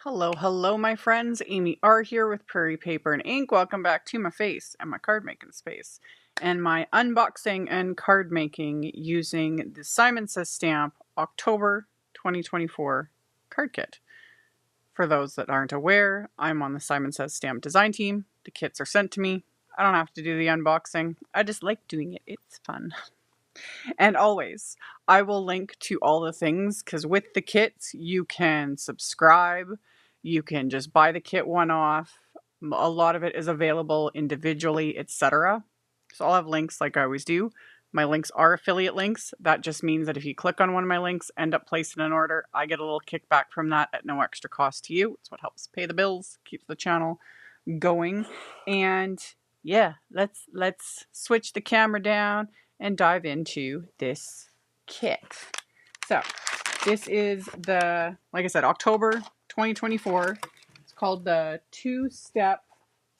Hello, hello, my friends. AmyR here with Prairie Paper and Ink. Welcome back to my face and my card making space and my unboxing and card making using the Simon Says Stamp October 2024 card kit. For those that aren't aware, I'm on the Simon Says Stamp design team. The kits are sent to me. I don't have to do the unboxing. I just like doing it. It's fun. And always, I will link to all the things because with the kits, you can subscribe. You can just buy the kit one off. A lot of it is available individually, etc. So I'll have links like I always do. My links are affiliate links. That just means that if you click on one of my links, end up placing an order, I get a little kickback from that at no extra cost to you. It's what helps pay the bills, keeps the channel going. And yeah, let's switch the camera down and dive into this kit. So this is the, like I said, October 2024. It's called the two-step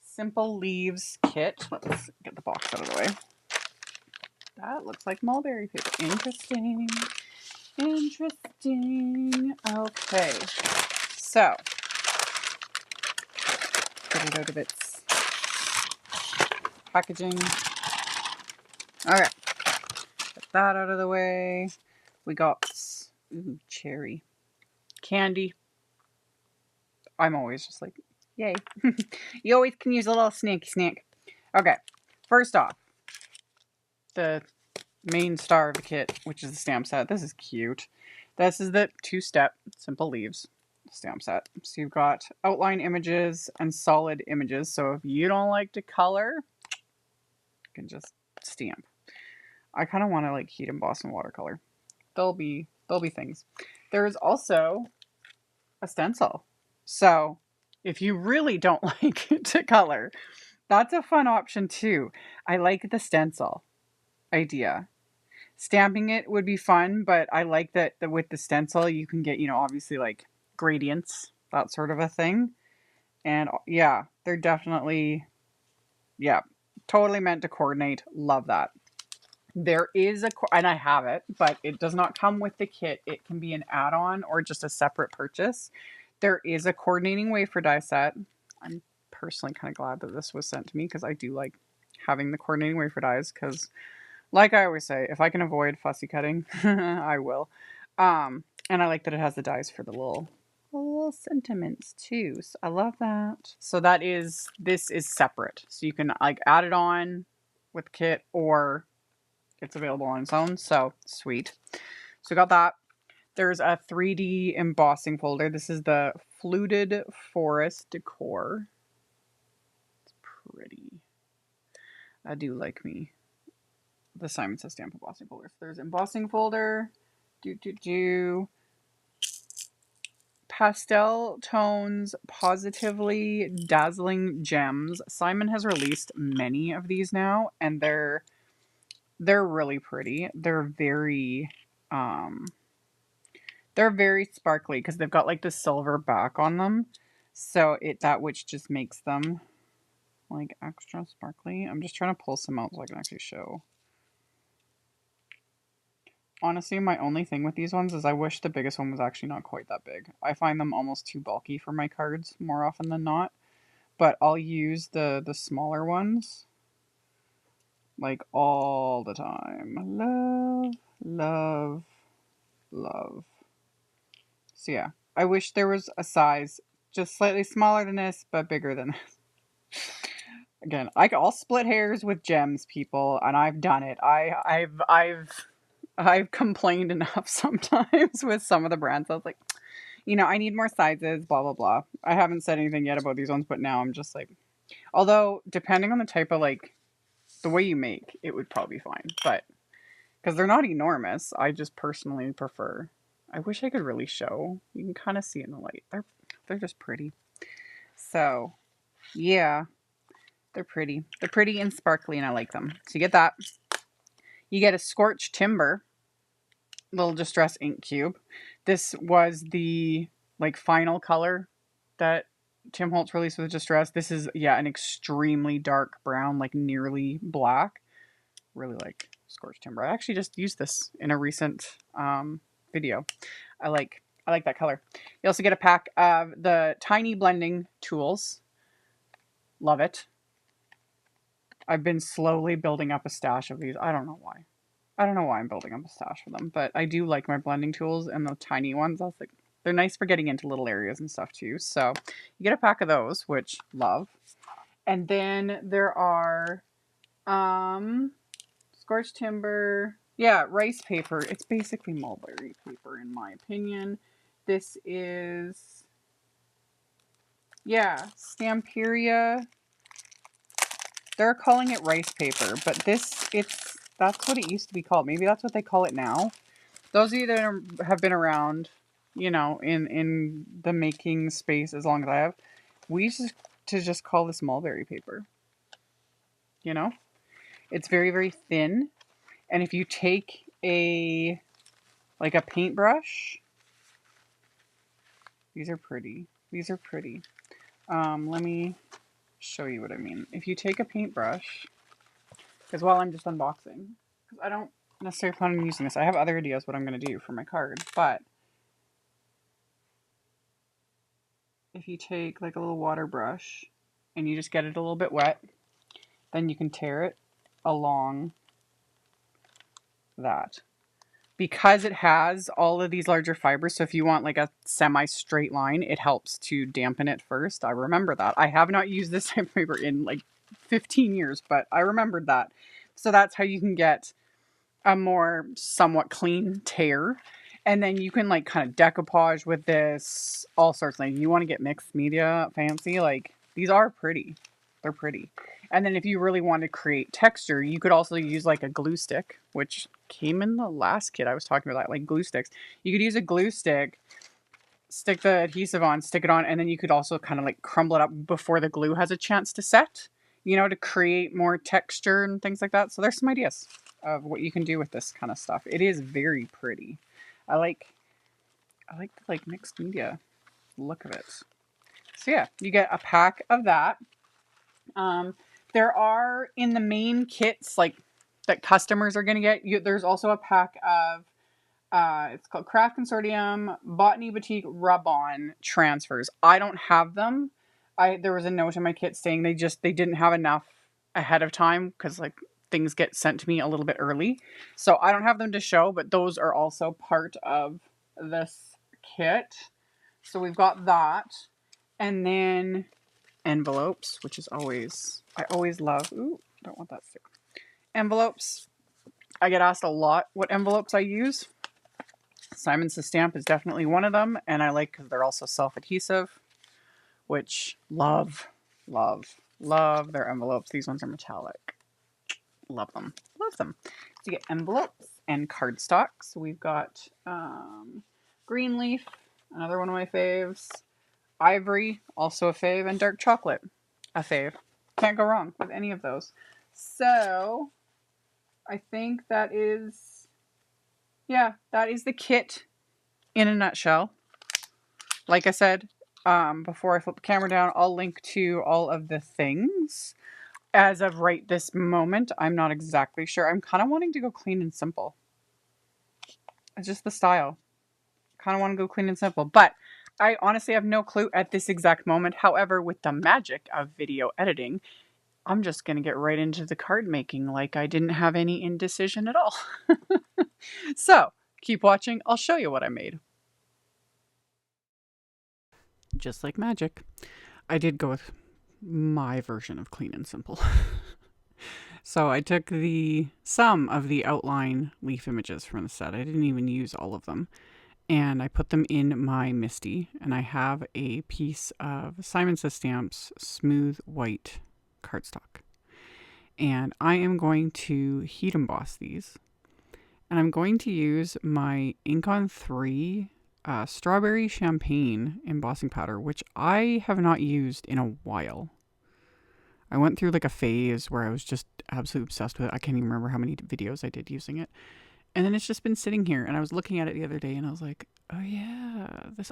simple leaves kit. Let's get the box out of the way. That looks like mulberry paper. Interesting. Interesting. Okay. So get it out of its packaging. All right. Get that out of the way. We got cherry candy. I'm always just like, yay. You always can use a little snacky snack. Okay, first off, the main star of the kit, which is the stamp set. This is cute. This is the two-step simple leaves stamp set. So you've got outline images and solid images. So if you don't like to color, you can just stamp. I kind of want to like heat emboss and watercolor. There'll be things. There's also a stencil. So if you really don't like to color, that's a fun option too. I like the stencil idea. Stamping it would be fun, but I like that with the stencil you can get, obviously like gradients, that sort of a thing. And yeah, they're definitely, totally meant to coordinate. Love that. There is and I have it, but it does not come with the kit. It can be an add-on or just a separate purchase. There is a coordinating wafer die set. I'm personally kind of glad that this was sent to me because I do like having the coordinating wafer dies because, like I always say, if I can avoid fussy cutting, I will. And I like that it has the dies for the little sentiments too. So I love that. So this is separate. So you can like add it on with kit or it's available on its own. So sweet. So got that. There's a 3D embossing folder. This is the Fluted Forest Decor. It's pretty. I do like me the Simon Says Stamp embossing folder. So there's embossing folder. Pastel tones, Pawsitively, Dazzling gems. Simon has released many of these now, and they're really pretty. They're very sparkly because they've got like the silver back on them. So that which just makes them like extra sparkly. I'm just trying to pull some out so I can actually show. Honestly, my only thing with these ones is I wish the biggest one was actually not quite that big. I find them almost too bulky for my cards more often than not. But I'll use the smaller ones like all the time. Love, love, love. So yeah, I wish there was a size just slightly smaller than this, but bigger than this. Again, I'll split hairs with gems, people, and I've done it. I've complained enough sometimes with some of the brands. I was like, I need more sizes, blah, blah, blah. I haven't said anything yet about these ones, but now I'm just like, although depending on the type of like, the way you make, it would probably be fine. But, because they're not enormous, I just personally prefer. I wish I could really show. You can kind of see it in the light. They're just pretty. So, yeah, they're pretty. They're pretty and sparkly, and I like them. So you get that. You get a Scorched Timber little distress ink cube. This was the like final color that Tim Holtz released with Distress. This is an extremely dark brown, like nearly black. Really like Scorched Timber. I actually just used this in a recent video. I like that color. You also get a pack of the tiny blending tools. Love it. I've been slowly building up a stash of these. I don't know why. I don't know why I'm building up a stash of them, but I do like my blending tools and the tiny ones. I was like, they're nice for getting into little areas and stuff too. So you get a pack of those, which love. And then there are scorched timber. Yeah, rice paper. It's basically mulberry paper in my opinion. This is, yeah, Stamperia. They're calling it rice paper, but that's what it used to be called. Maybe that's what they call it now. Those of you that have been around, you know, in the making space as long as I have, we used to just call this mulberry paper. You know? It's very, very thin. And if you take a paintbrush, these are pretty. These are pretty. Let me show you what I mean. If you take a paintbrush, because while I'm just unboxing, because I don't necessarily plan on using this. I have other ideas what I'm going to do for my card, but if you take like a little water brush and you just get it a little bit wet, then you can tear it along that. Because it has all of these larger fibers, so if you want like a semi-straight line, it helps to dampen it first. I remember that. I have not used this type of paper in like 15 years, but I remembered that. So that's how you can get a more somewhat clean tear. And then you can like kind of decoupage with this, all sorts. Like you want to get mixed media fancy, like these are pretty. They're pretty. And then if you really want to create texture, you could also use like a glue stick, which came in the last kit I was talking about, like glue sticks. You could use a glue stick, stick the adhesive on, stick it on, and then you could also kind of like crumble it up before the glue has a chance to set, you know, to create more texture and things like that. So there's some ideas of what you can do with this kind of stuff. It is very pretty. I like the like mixed media look of it. So yeah, you get a pack of that. There are in the main kits like that customers are going to get. There's also a pack of it's called Craft Consortium Botany Boutique Rub-On transfers. I don't have them. There was a note in my kit saying they didn't have enough ahead of time because like things get sent to me a little bit early, so I don't have them to show. But those are also part of this kit. So we've got that, and then envelopes, which is I always love. Ooh, don't want that stick. Envelopes. I get asked a lot what envelopes I use. Simon Says Stamp is definitely one of them, and I like because they're also self-adhesive, which love their envelopes. These ones are metallic. Love them. Love them. So you get envelopes and cardstock. So we've got green leaf, another one of my faves. Ivory, also a fave, and dark chocolate, a fave. Can't go wrong with any of those. So I think that is the kit in a nutshell. Like I said, before I flip the camera down, I'll link to all of the things. As of right this moment, I'm not exactly sure. I'm kind of wanting to go clean and simple. It's just the style. Kind of want to go clean and simple, but I honestly have no clue at this exact moment. However, with the magic of video editing, I'm just going to get right into the card making like I didn't have any indecision at all. So, keep watching. I'll show you what I made. Just like magic, I did go with my version of clean and simple. So I took some of the outline leaf images from the set. I didn't even use all of them. And I put them in my MISTI, and I have a piece of Simon Says Stamp's smooth white cardstock. And I am going to heat emboss these. And I'm going to use my Ink on 3 Strawberry Champagne embossing powder, which I have not used in a while. I went through like a phase where I was just absolutely obsessed with it. I can't even remember how many videos I did using it. And then it's just been sitting here, and I was looking at it the other day, and I was like, oh yeah,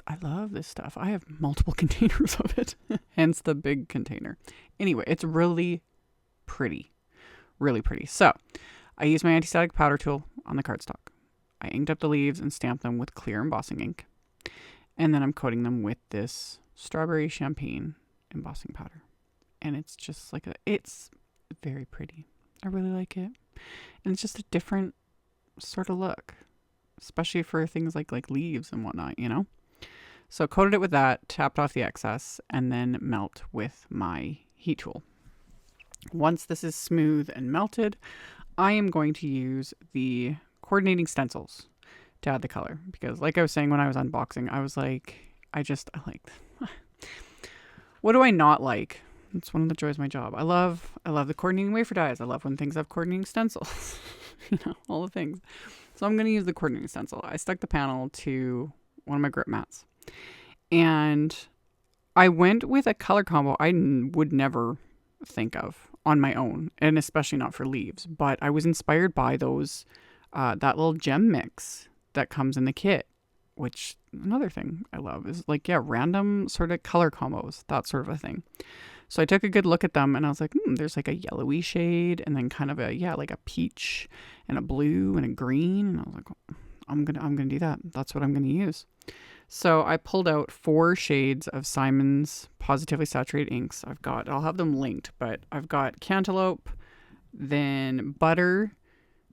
I love this stuff. I have multiple containers of it, hence the big container. Anyway, it's really pretty, really pretty. So I used my anti-static powder tool on the cardstock. I inked up the leaves and stamped them with clear embossing ink. And then I'm coating them with this strawberry champagne embossing powder. And it's just like it's very pretty. I really like it. And it's just a different sort of look, especially for things like leaves and whatnot, you know? So coated it with that, tapped off the excess, and then melt with my heat tool. Once this is smooth and melted, I am going to use the coordinating stencils to add the color. Because like I was saying when I was unboxing, I was like, I like, what do I not like? It's one of the joys of my job. I love the coordinating wafer dies. I love when things have coordinating stencils. You know, all the things. So I'm going to use the coordinating stencil. I stuck the panel to one of my grip mats. And I went with a color combo I would never think of on my own, and especially not for leaves. But I was inspired by those, that little gem mix that comes in the kit, which another thing I love is random sort of color combos, that sort of a thing. So I took a good look at them and I was like, there's like a yellowy shade and then kind of like a peach and a blue and a green. And I was like, I'm gonna do that. That's what I'm gonna use. So I pulled out 4 shades of Simon's Positively Saturated inks. I'll have them linked, but I've got Cantaloupe, then Butter,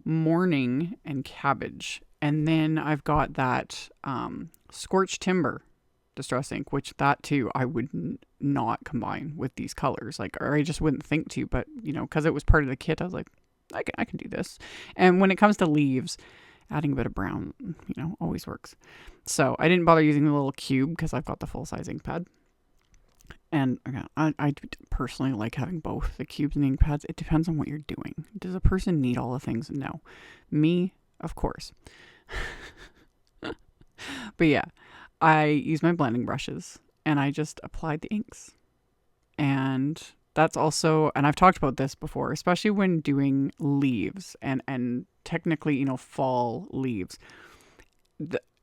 Morning, and Cabbage. And then I've got that Scorched Timber Distress ink, which that too I would not combine with these colors, or I just wouldn't think to, but because it was part of the kit, I was like, I can do this. And when it comes to leaves, adding a bit of brown, always works. So I didn't bother using the little cube because I've got the full-size ink pad. And again, I personally like having both the cubes and the ink pads. It depends on what you're doing. Does a person need all the things? No. Me, of course. But yeah, I use my blending brushes and I just applied the inks. And that's also, and I've talked about this before, especially when doing leaves and technically, fall leaves.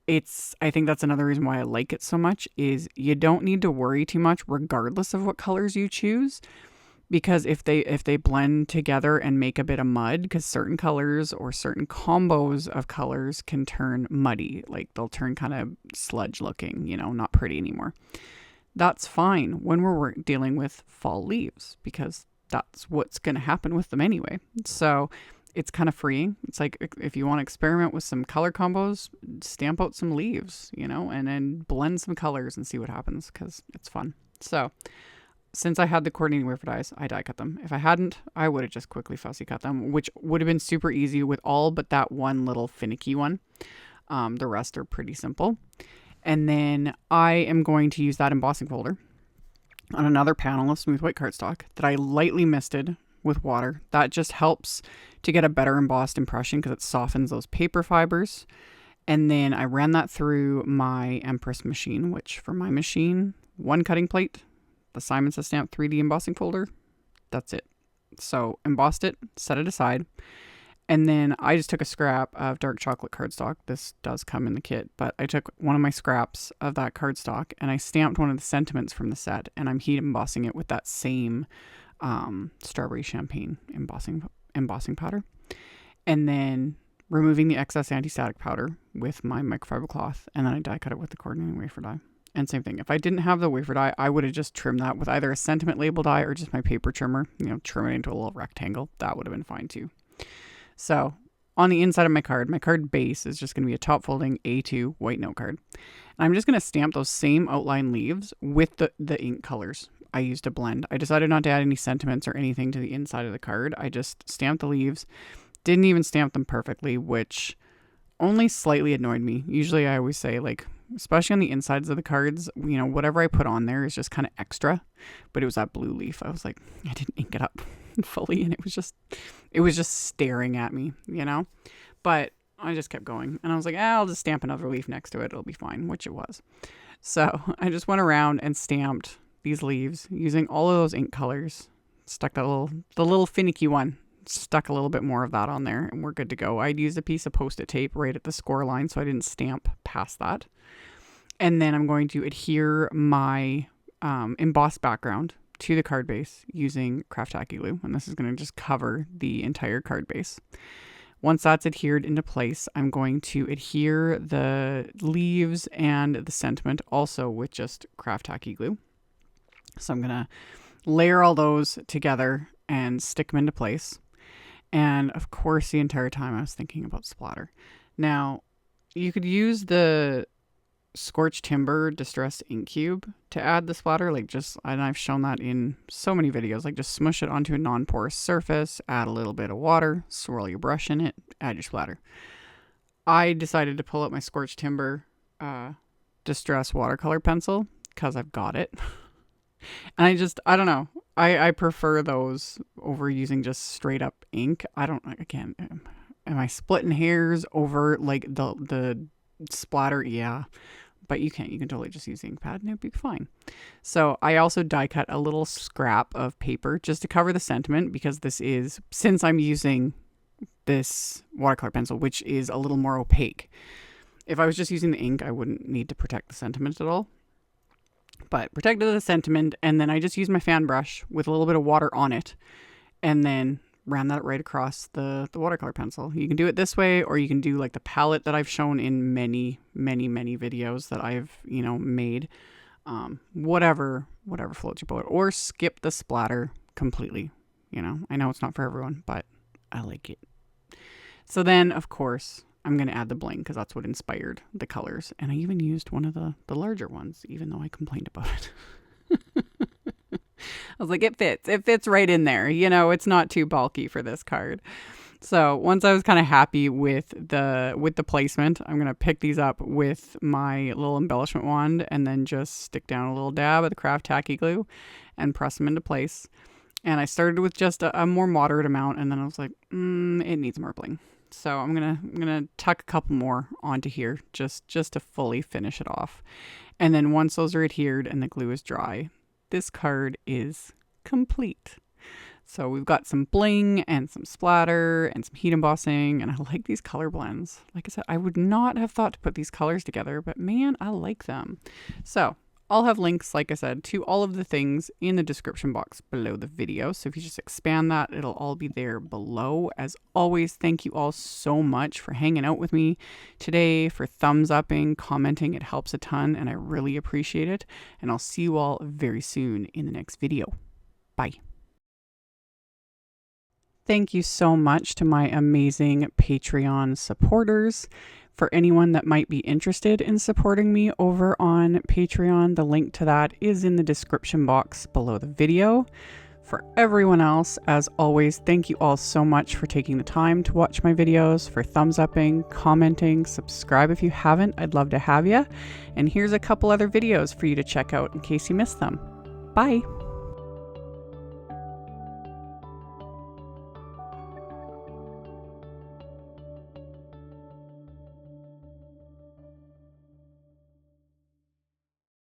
I think that's another reason why I like it so much is you don't need to worry too much regardless of what colors you choose. Because if they blend together and make a bit of mud, because certain colors or certain combos of colors can turn muddy, they'll turn kind of sludge looking, not pretty anymore. That's fine when we're dealing with fall leaves because that's what's going to happen with them anyway. So it's kind of freeing. It's like if you want to experiment with some color combos, stamp out some leaves, and then blend some colors and see what happens because it's fun. So since I had the coordinating wafer dies, I die cut them. If I hadn't, I would have just quickly fussy cut them, which would have been super easy with all but that one little finicky one. The rest are pretty simple. And then I am going to use that embossing folder on another panel of smooth white cardstock that I lightly misted with water. That just helps to get a better embossed impression because it softens those paper fibers. And then I ran that through my Empress machine, which for my machine, 1 cutting plate, the Simon Says Stamp 3D embossing folder. That's it. So embossed it, set it aside. And then I just took a scrap of dark chocolate cardstock. This does come in the kit, but I took one of my scraps of that cardstock and I stamped one of the sentiments from the set and I'm heat embossing it with that same strawberry champagne embossing powder. And then removing the excess anti-static powder with my microfiber cloth. And then I die cut it with the coordinating wafer die. And same thing. If I didn't have the wafer die, I would have just trimmed that with either a sentiment label die or just my paper trimmer, trim it into a little rectangle. That would have been fine too. So on the inside of my card base is just going to be a top folding A2 white note card. And I'm just going to stamp those same outline leaves with the ink colors I used to blend. I decided not to add any sentiments or anything to the inside of the card. I just stamped the leaves, didn't even stamp them perfectly, which only slightly annoyed me. Usually I always say especially on the insides of the cards, whatever I put on there is just kind of extra, but it was that blue leaf. I was like, I didn't ink it up fully and it was just staring at me, but I just kept going and I was like, I'll just stamp another leaf next to it. It'll be fine, which it was. So I just went around and stamped these leaves using all of those ink colors, stuck the little finicky one, stuck a little bit more of that on there and we're good to go. I'd used a piece of Post-it tape right at the score line so I didn't stamp past that. And then I'm going to adhere my embossed background to the card base using Craft Tacky glue. And this is going to just cover the entire card base. Once that's adhered into place, I'm going to adhere the leaves and the sentiment also with just craft tacky glue. So I'm going to layer all those together and stick them into place. And of course, the entire time I was thinking about splatter. Now, you could use the Scorched Timber Distress Ink Cube to add the splatter, like just, and I've shown that in so many videos, like just smush it onto a non-porous surface, add a little bit of water, swirl your brush in it, add your splatter. I decided to pull out my Scorched Timber Distress watercolor pencil because I've got it. And I don't know, I prefer those over using just straight up ink. Am I splitting hairs over like the splatter? Yeah. But you can totally just use the ink pad and it'd be fine. So I also die cut a little scrap of paper just to cover the sentiment, because since I'm using this watercolor pencil, which is a little more opaque. If I was just using the ink, I wouldn't need to protect the sentiment at all. But protected the sentiment, and then I just used my fan brush with a little bit of water on it, and then ran that right across the watercolor pencil. You can do it this way, or you can do like the palette that I've shown in many videos that I've, made. Whatever floats your boat, or skip the splatter completely. I know it's not for everyone, but I like it. So then, of course, I'm going to add the bling because that's what inspired the colors. And I even used one of the larger ones, even though I complained about it. I was like, it fits right in there. It's not too bulky for this card. So once I was kind of happy with the placement, I'm going to pick these up with my little embellishment wand and then just stick down a little dab of the craft tacky glue and press them into place. And I started with just a more moderate amount, and then I was like, it needs more bling. So I'm gonna tuck a couple more onto here just to fully finish it off. And then once those are adhered and the glue is dry, this card is complete. So we've got some bling and some splatter and some heat embossing, and I like these color blends. Like I said, I would not have thought to put these colors together, but man, I like them. So I'll have links, like I said, to all of the things in the description box below the video. So if you just expand that, it'll all be there below. As always, thank you all so much for hanging out with me today, for thumbs upping, commenting. It helps a ton, and I really appreciate it. And I'll see you all very soon in the next video. Bye. Thank you so much to my amazing Patreon supporters. For anyone that might be interested in supporting me over on Patreon, the link to that is in the description box below the video. For everyone else, as always, thank you all so much for taking the time to watch my videos, for thumbs upping, commenting, subscribe if you haven't. I'd love to have you. And here's a couple other videos for you to check out in case you missed them. Bye.